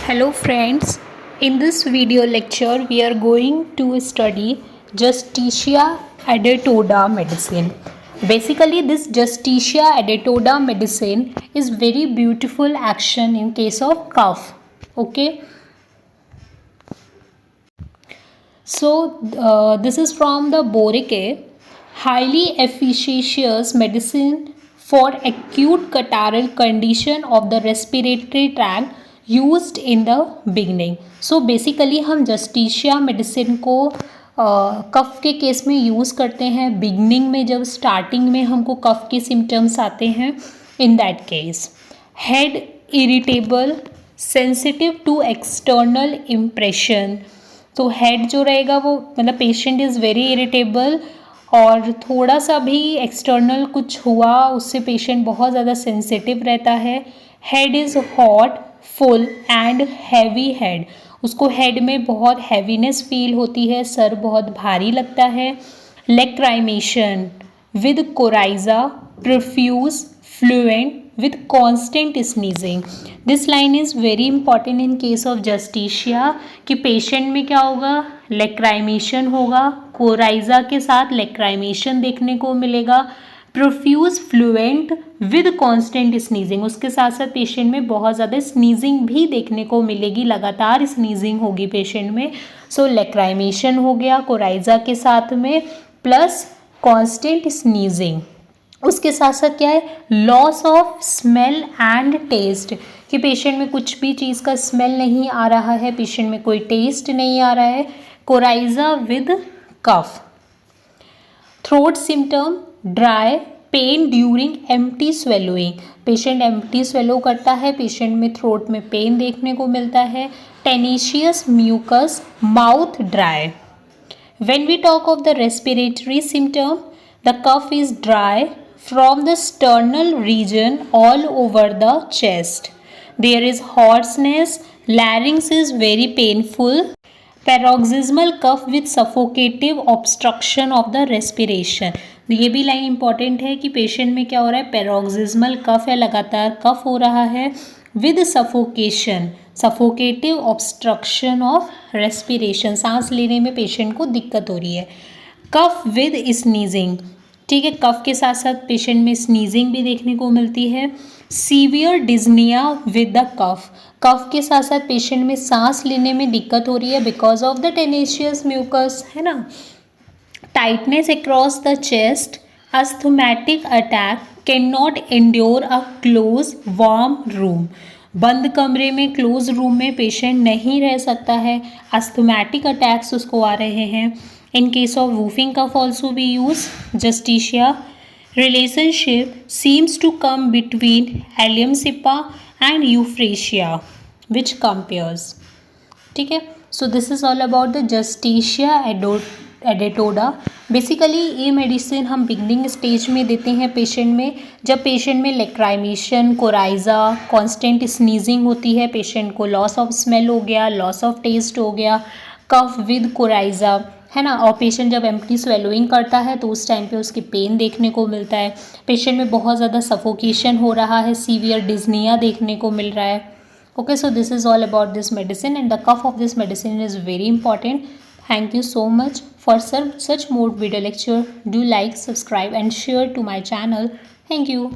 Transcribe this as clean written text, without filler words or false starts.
Hello friends, in this video lecture we are going to study Justitia adetoda medicine. Basically this Justitia adetoda medicine is very beautiful action in case of cough. Okay. So this is from the Boricae, highly efficacious medicine for acute catarrhal condition of the respiratory tract used in the beginning. So basically हम Justicia medicine को कफ के case में use करते हैं beginning में, जब starting में हमको कफ के सिम्टम्स आते हैं. In that case head irritable, sensitive to external impression. तो हेड जो रहेगा वो मतलब पेशेंट इज़ वेरी इरिटेबल और थोड़ा सा भी एक्सटर्नल कुछ हुआ उससे पेशेंट बहुत ज़्यादा सेंसिटिव रहता है. Head is hot, full and heavy head. उसको हेड में बहुत हैवीनेस फील होती है, सर बहुत भारी लगता है. Lacrimation with coryza, profuse, fluent with constant sneezing. This line is very important in case of Justitia कि पेशेंट में क्या होगा, लेक्राइमेशन होगा, कोराइजा के साथ लेक्राइमेशन देखने को मिलेगा, profuse fluent with constant sneezing. उसके साथ साथ पेशेंट में बहुत ज़्यादा स्नीजिंग भी देखने को मिलेगी, लगातार स्नीजिंग होगी पेशेंट में. सो लेक्राइमेशन हो गया कोराइजा के साथ में प्लस कांस्टेंट स्नीजिंग. उसके साथ साथ क्या है, loss of smell and taste कि पेशेंट में कुछ भी चीज़ का स्मेल नहीं आ रहा है, पेशेंट में कोई टेस्ट नहीं आ रहा है. Coryza with cough. Throat symptom dry, pain during empty swallowing. Patient empty swallow करता है, पेशेंट में थ्रोट में पेन देखने को मिलता है. Tenacious mucus, mouth dry. When we talk of the respiratory symptom, the cough is dry from the sternal region all over the chest. There is hoarseness, larynx is very painful, paroxysmal cough with suffocative obstruction of the respiration. ये भी line important है कि patient में क्या हो रहा है, पैरोक्सिज्मल कफ है, लगातार कफ हो रहा है, with suffocation, suffocative obstruction of respiration, सांस लेने में पेशेंट को दिक्कत हो रही है. कफ विद स्नीजिंग, ठीक है, कफ के साथ साथ पेशेंट में स्नीजिंग भी देखने को मिलती है. सीवियर डिज्निया विद द कफ, कफ के साथ साथ पेशेंट में सांस लेने में दिक्कत हो रही है because of the tenacious mucus, है ना. Tightness across the chest, asthmatic attack, can not endure a close warm room. बंद कमरे में, क्लोज रूम में पेशेंट नहीं रह सकता है, अस्थमैटिक अटैक्स उसको आ रहे हैं. In case of whooping cough also we use Justitia. Relationship seems to come between Allium cepa and Euphrasia, which compares. ठीक है, so this is all about the Justitia adetoda. Basically ये medicine हम beginning stage में देते हैं patient में, जब patient में लेक्राइमेशन, कोराइजा, कॉन्स्टेंट स्नीजिंग होती है, पेशेंट को लॉस ऑफ स्मेल हो गया, लॉस ऑफ टेस्ट हो गया, कफ विद कोराइजा, है ना. और पेशेंट जब एम्प्टी स्वेलोइंग करता है तो उस टाइम पे उसकी पेन देखने को मिलता है, पेशेंट में बहुत ज़्यादा सफोकेशन हो रहा है, सीवियर डिज्निया देखने को मिल रहा है. Okay, so this is all about this medicine and the cough of this medicine is very important. Thank you so much. For such more video lecture, do like, subscribe and share to my channel. Thank you.